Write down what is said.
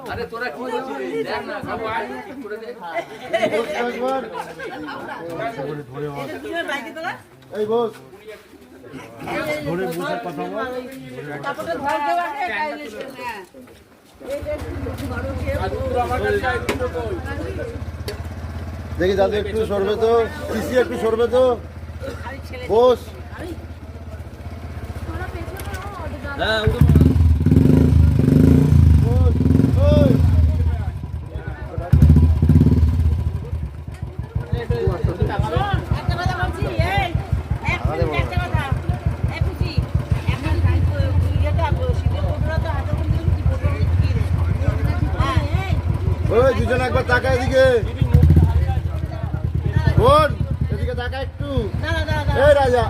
আরে তোরা কি করছিস দেখ না বাবু আয় করে দে এই বস ধরে বসে কথা বল তারপরে ধর দেওয়া আছে কাইলে না এই যে বড় কে আমার কাছে আয় তুই কই দেখি দাদু একটু সরবে তো পিসি একটু সরবে তো বস হ্যাঁ বস ওই একটা কথা বলছি এই এক মিনিট একটা কথা এই খুশি এখন ইয়েটা শীতের কোটরা তো হাতে করে দিলি কি বলবো কি রে হ্যাঁ এই ওই দুজন একবার তাকা এদিকে বোন এদিকে তাকা একটু দাঁড়া দাঁড়া এই রাজা